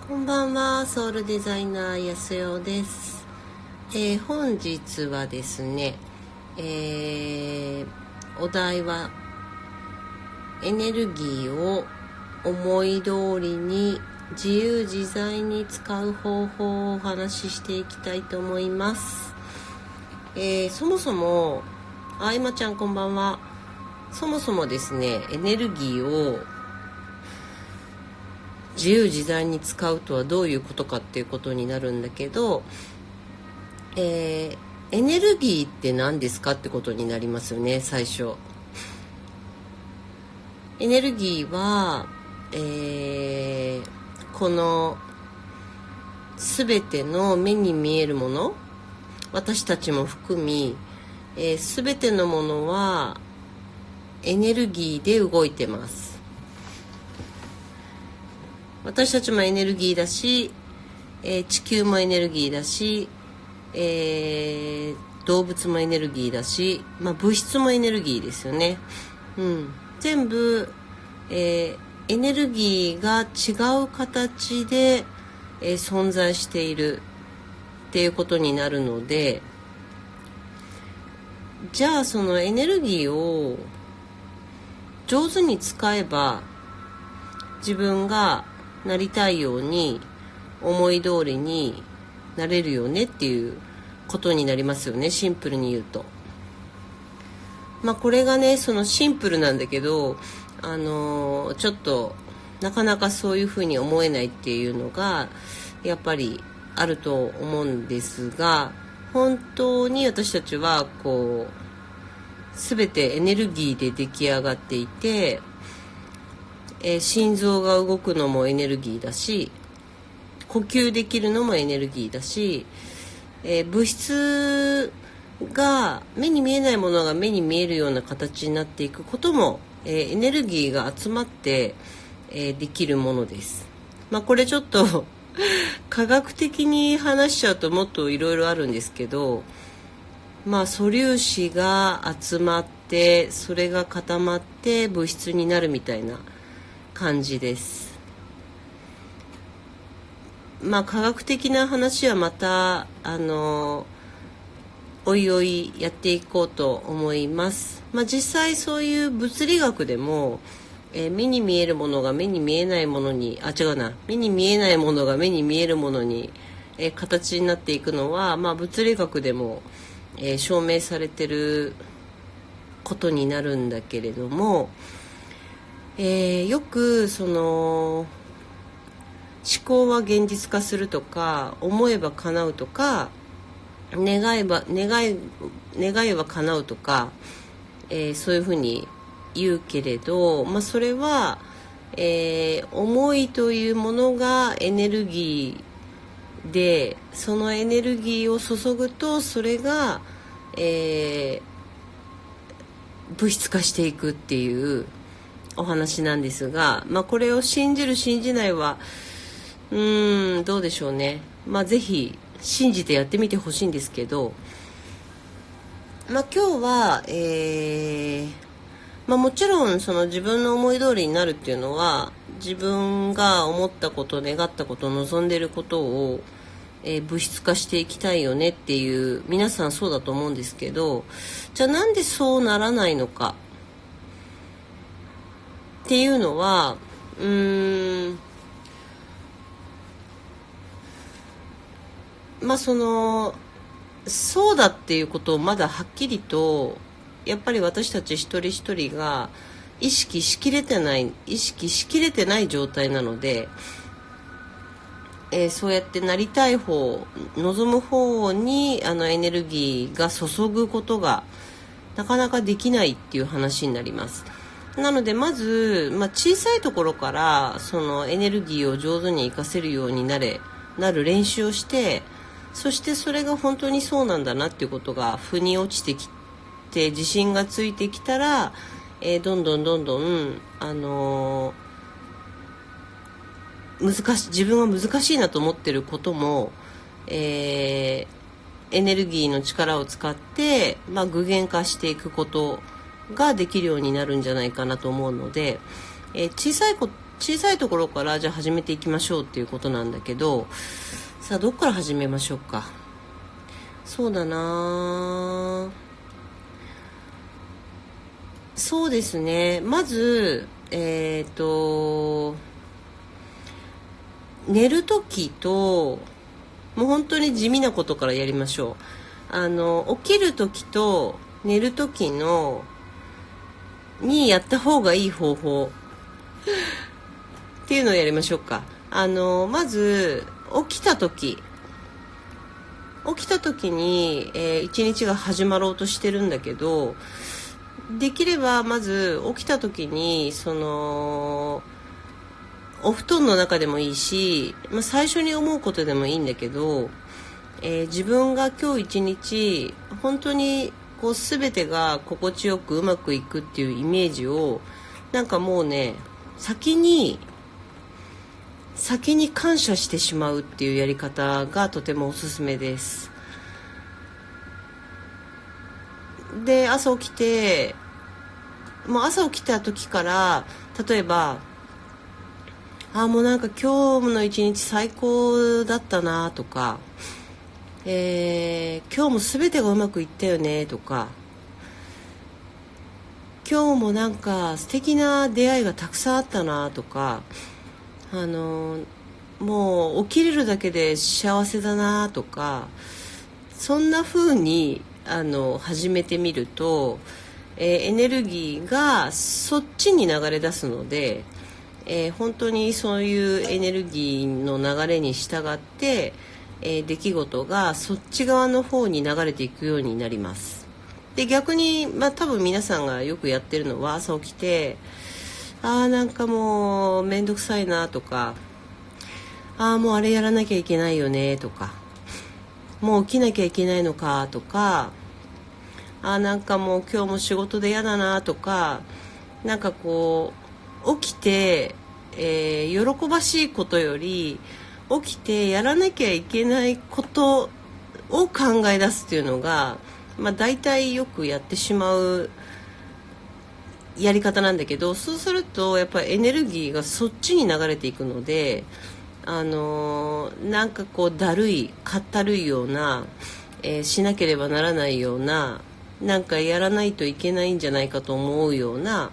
こんばんは、ソウルデザイナーやすよです。本日はですね、お題はエネルギーを思い通りに自由自在に使う方法をお話ししていきたいと思います。そもそもいまちゃんこんばんは。そもそもですね、エネルギーを自由自在に使うとはどういうことかっていうことになるんだけど、エネルギーって何ですかってことになりますよね。最初エネルギーは、この全ての目に見えるもの、私たちも含み、全てのものはエネルギーで動いてます。私たちもエネルギーだし、地球もエネルギーだし、動物もエネルギーだし、物質もエネルギーですよね。全部、エネルギーが違う形で、存在しているっていうことになるので、じゃあそのエネルギーを上手に使えば自分がなりたいように思い通りになれるよねっていうことになりますよね。シンプルに言うと、これがね、そのシンプルなんだけど、ちょっとなかなかそういうふうに思えないっていうのがやっぱりあると思うんですが、本当に私たちはこう全てエネルギーで出来上がっていて、心臓が動くのもエネルギーだし、呼吸できるのもエネルギーだし、物質が目に見えないものが目に見えるような形になっていくことも、エネルギーが集まって、できるものです。これちょっと科学的に話しちゃうともっといろいろあるんですけど、素粒子が集まってそれが固まって物質になるみたいな感じです。科学的な話はまたおいおいやっていこうと思います。実際そういう物理学でも、目に見えるものが目に見えないものに目に見えないものが目に見えるものに、形になっていくのは、物理学でも、証明されてることになるんだけれども、よくその思考は現実化するとか、思えば叶うとか、願いは叶うとか、そういうふうに言うけれど、それは、思いというものがエネルギーで、そのエネルギーを注ぐとそれが、物質化していくっていうお話なんですが、これを信じる信じないはどうでしょうね。ぜひ信じてやってみてほしいんですけど、今日は、もちろんその自分の思い通りになるっていうのは、自分が思ったこと、願ったこと、望んでいることを、物質化していきたいよねっていう、皆さんそうだと思うんですけど、じゃあなんでそうならないのかっていうのは、そうだっていうことをまだはっきりとやっぱり私たち一人一人が意識しきれてない状態なので、そうやってなりたい方、望む方にエネルギーが注ぐことがなかなかできないっていう話になります。なのでまず、小さいところからそのエネルギーを上手に活かせるようになる練習をして、そしてそれが本当にそうなんだなっていうことが腑に落ちてきて、自信がついてきたら、どんどん自分は難しいなと思ってることも、エネルギーの力を使って、具現化していくことができるようになるんじゃないかなと思うので、小さいこ小さいところからじゃあ始めていきましょうっていうことなんだけど、さあどっから始めましょうか。そうだな、そうですね、まず寝るときと、もう本当に地味なことからやりましょう。起きるときと寝るときのにやった方がいい方法っていうのをやりましょうか。まず起きた時に、一日が始まろうとしてるんだけど、できればまず起きた時にお布団の中でもいいし、最初に思うことでもいいんだけど、自分が今日一日本当にこう全てが心地よくうまくいくっていうイメージをなんかもうね、先に感謝してしまうっていうやり方がとてもおすすめです。で、朝起きた時から、例えばもうなんか今日の一日最高だったなとか、今日も全てがうまくいったよねとか、今日もなんか素敵な出会いがたくさんあったなとか、もう起きれるだけで幸せだなとか、そんな風に始めてみると、エネルギーがそっちに流れ出すので、本当にそういうエネルギーの流れに従って、出来事がそっち側の方に流れていくようになります。で、逆に、多分皆さんがよくやってるのは、朝起きてなんかもうめんどくさいなとか、もうあれやらなきゃいけないよねとか、もう起きなきゃいけないのかとか、なんかもう今日も仕事で嫌だなとか、なんかこう起きて、喜ばしいことより起きてやらなきゃいけないことを考え出すっていうのが、大体よくやってしまうやり方なんだけど、そうするとやっぱりエネルギーがそっちに流れていくので、なんかこうだるいかったるいような、しなければならないような、なんかやらないといけないんじゃないかと思うような、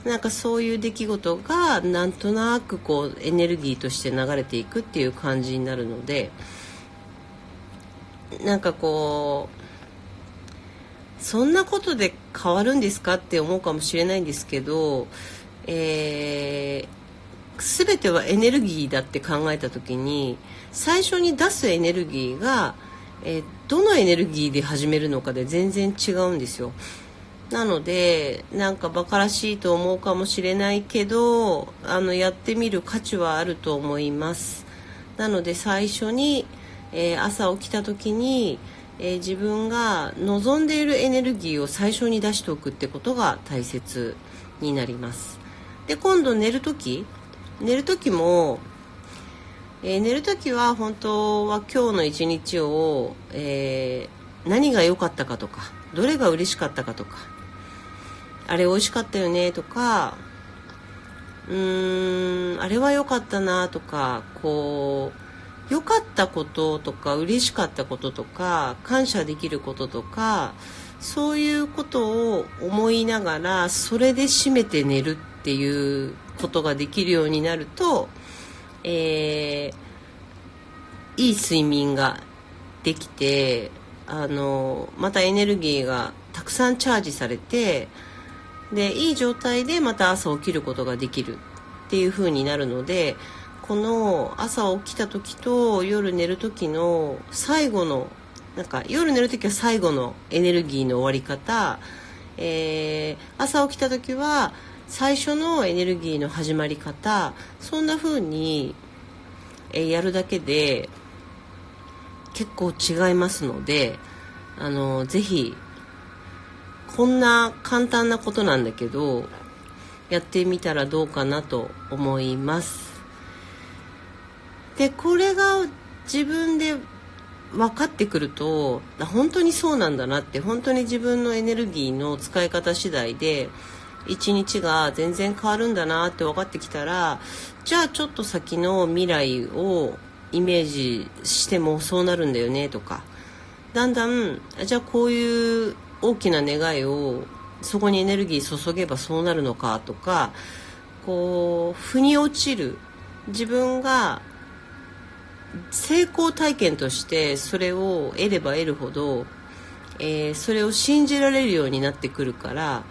なんかそういう出来事がなんとなくこうエネルギーとして流れていくっていう感じになるので、なんかこうそんなことで変わるんですかって思うかもしれないんですけど、全てはエネルギーだって考えた時に、最初に出すエネルギーがどのエネルギーで始めるのかで全然違うんですよ。なのでなんかバカらしいと思うかもしれないけど、やってみる価値はあると思います。なので最初に、朝起きた時に、自分が望んでいるエネルギーを最初に出しておくってことが大切になります。で、今度寝る時も、寝るときは本当は今日の一日を、何が良かったかとか、どれが嬉しかったかとか、あれ美味しかったよねとか、あれは良かったなとか、こう良かったこととか嬉しかったこととか感謝できることとか、そういうことを思いながらそれで締めて寝るっていうことができるようになると、いい睡眠ができて、またエネルギーがたくさんチャージされて、でいい状態でまた朝起きることができるっていう風になるので、この朝起きた時と夜寝る時の最後の、なんか夜寝る時は最後のエネルギーの終わり方、朝起きた時は最初のエネルギーの始まり方、そんな風にやるだけで結構違いますので、ぜひこんな簡単なことなんだけどやってみたらどうかなと思います。で、これが自分で分かってくると、本当にそうなんだなって、本当に自分のエネルギーの使い方次第で一日が全然変わるんだなって分かってきたら、じゃあちょっと先の未来をイメージしてもそうなるんだよねとか、だんだんじゃあこういう大きな願いをそこにエネルギー注げばそうなるのかとか、こう腑に落ちる、自分が成功体験としてそれを得れば得るほど、それを信じられるようになってくるから、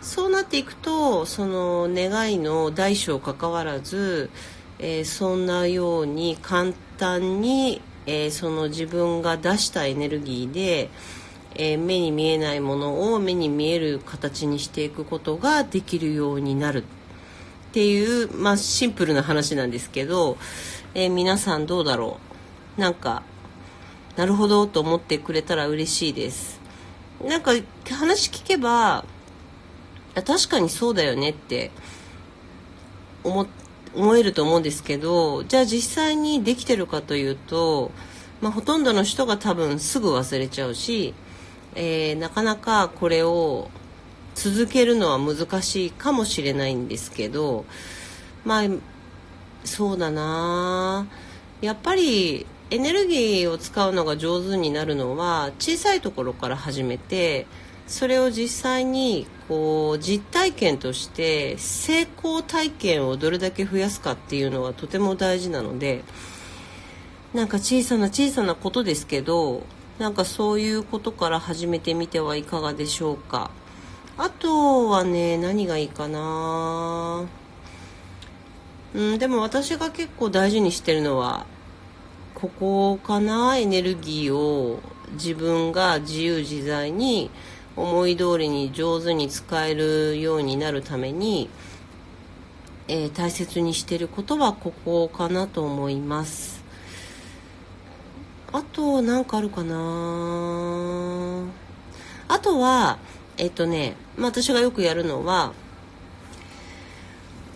そうなっていくとその願いの大小かかわらず、そんなように簡単に、その自分が出したエネルギーで、目に見えないものを目に見える形にしていくことができるようになるっていう、シンプルな話なんですけど、皆さんどうだろう。なんかなるほどと思ってくれたら嬉しいです。なんか話聞けば確かにそうだよねって思えると思うんですけど、じゃあ実際にできてるかというと、ほとんどの人が多分すぐ忘れちゃうし、なかなかこれを続けるのは難しいかもしれないんですけど、そうだな、やっぱりエネルギーを使うのが上手になるのは小さいところから始めて、それを実際にこう実体験として成功体験をどれだけ増やすかっていうのはとても大事なので、なんか小さな小さなことですけど、なんかそういうことから始めてみてはいかがでしょうか。あとはね、何がいいかな、でも私が結構大事にしてるのはここかな。エネルギーを自分が自由自在に思い通りに上手に使えるようになるために、大切にしていることはここかなと思います。あと何かあるかな。あとは私がよくやるのは、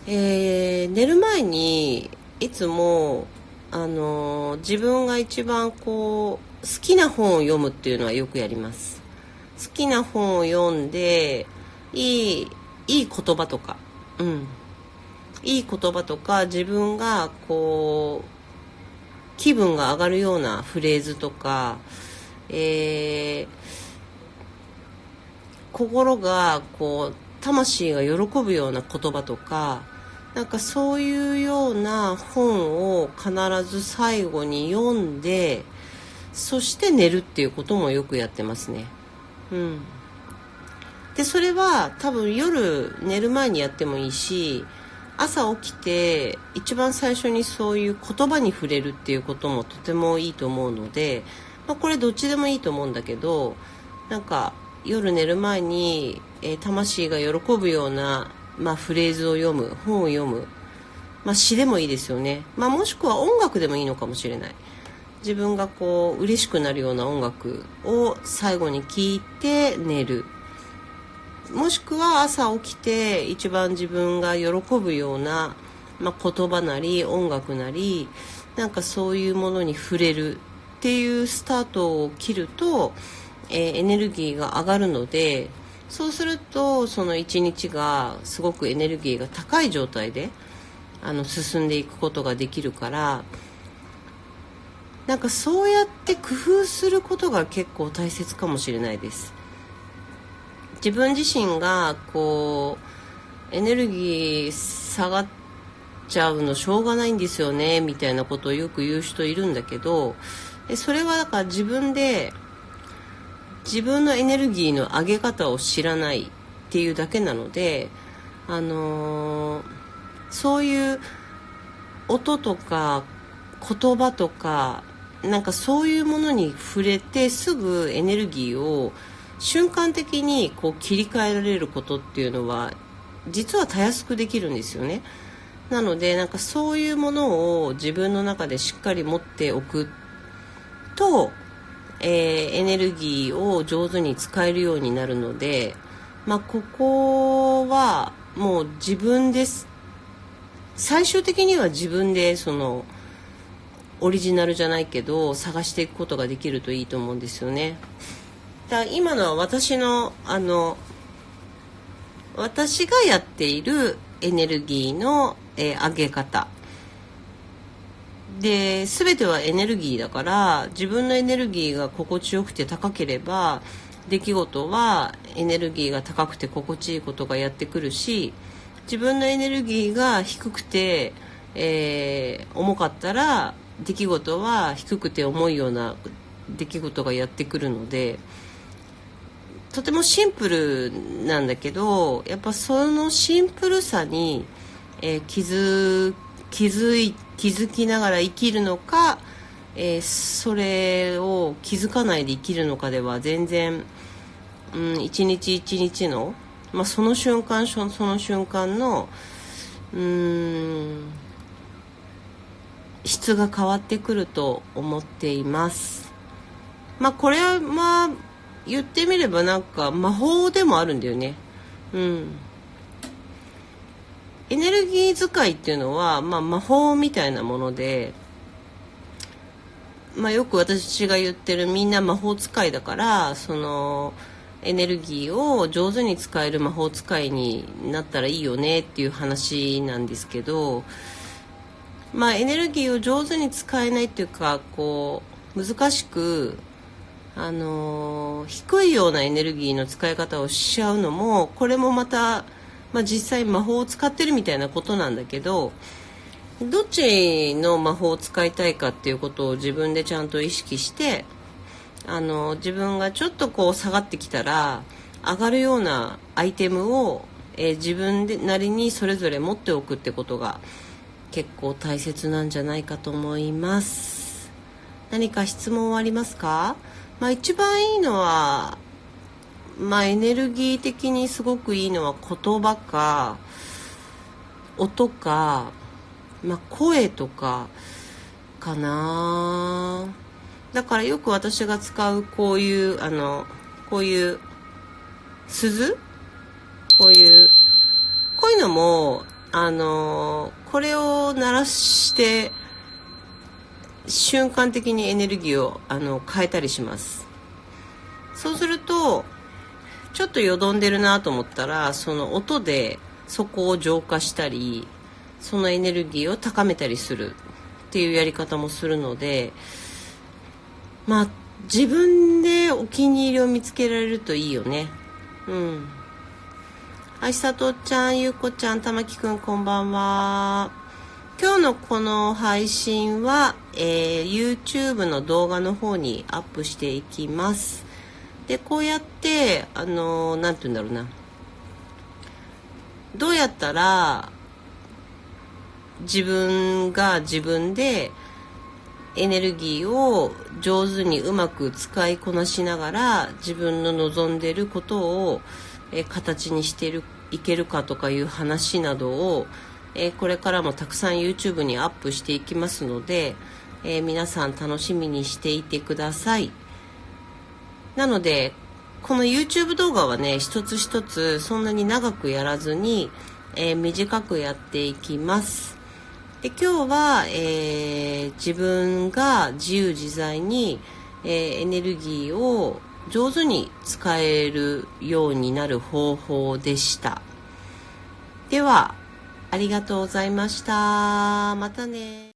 寝る前にいつも自分が一番好きな本を読むっていうのはよくやります。好きな本を読んで、いい言葉とか、いい言葉とか、自分が気分が上がるようなフレーズとか、心が魂が喜ぶような言葉とか、なんかそういうような本を必ず最後に読んで、そして寝るっていうこともよくやってますね。でそれは多分夜寝る前にやってもいいし、朝起きて一番最初にそういう言葉に触れるっていうこともとてもいいと思うので、これどっちでもいいと思うんだけど、なんか夜寝る前に、魂が喜ぶような、フレーズを読む、本を読む、詩でもいいですよね。もしくは音楽でもいいのかもしれない。自分が嬉しくなるような音楽を最後に聴いて寝る。もしくは朝起きて一番自分が喜ぶような、言葉なり音楽なり、なんかそういうものに触れるっていうスタートを切ると、エネルギーが上がるので、そうするとその一日がすごくエネルギーが高い状態で進んでいくことができるから、なんかそうやって工夫することが結構大切かもしれないです。自分自身がエネルギー下がっちゃうのしょうがないんですよねみたいなことをよく言う人いるんだけど、それはだから自分で自分のエネルギーの上げ方を知らないっていうだけなので、そういう音とか言葉とか、なんかそういうものに触れてすぐエネルギーを瞬間的に切り替えられることっていうのは実はたやすくできるんですよね。なのでなんかそういうものを自分の中でしっかり持っておくと、エネルギーを上手に使えるようになるので、ここはもう自分です。最終的には自分でそのオリジナルじゃないけど探していくことができるといいと思うんですよね。だから今のは私の私がやっているエネルギーの、上げ方で、全てはエネルギーだから、自分のエネルギーが心地よくて高ければ、出来事はエネルギーが高くて心地いいことがやってくるし、自分のエネルギーが低くて、重かったら、出来事は低くて重いような出来事がやってくるので、とてもシンプルなんだけど、やっぱそのシンプルさに、気づきながら生きるのか、それを気づかないで生きるのかでは全然、一日一日の、その瞬間その瞬間の質が変わってくると思っています。これは言ってみればなんか魔法でもあるんだよね。エネルギー使いっていうのは、魔法みたいなもので、よく私が言ってるみんな魔法使いだから、そのエネルギーを上手に使える魔法使いになったらいいよねっていう話なんですけど、エネルギーを上手に使えないっていうか、難しく低いようなエネルギーの使い方をしちゃうのも、これもまた、実際魔法を使ってるみたいなことなんだけど、どっちの魔法を使いたいかっていうことを自分でちゃんと意識して、自分がちょっと下がってきたら上がるようなアイテムを、自分でなりにそれぞれ持っておくってことが結構大切なんじゃないかと思います。何か質問はありますか？一番いいのは、エネルギー的にすごくいいのは言葉か音か、声とかかな。だからよく私が使うこういう鈴、こういうのもこれを鳴らして瞬間的にエネルギーを変えたりします。そうするとちょっとよどんでるなと思ったら、その音でそこを浄化したり、そのエネルギーを高めたりするっていうやり方もするので、自分でお気に入りを見つけられるといいよね。はい、佐藤ちゃん、ゆうこちゃん、たまきくん、こんばんは。今日のこの配信は、YouTube の動画の方にアップしていきます。で、こうやってなんて言うんだろうな、どうやったら自分が自分でエネルギーを上手にうまく使いこなしながら自分の望んでいることを、形にしていけるかとかいう話などを、これからもたくさん YouTube にアップしていきますので、皆さん楽しみにしていてください。なのでこの YouTube 動画はね、一つ一つそんなに長くやらずに、短くやっていきます。で、今日は、自分が自由自在に、エネルギーを上手に使えるようになる方法でした。では、ありがとうございました。またね。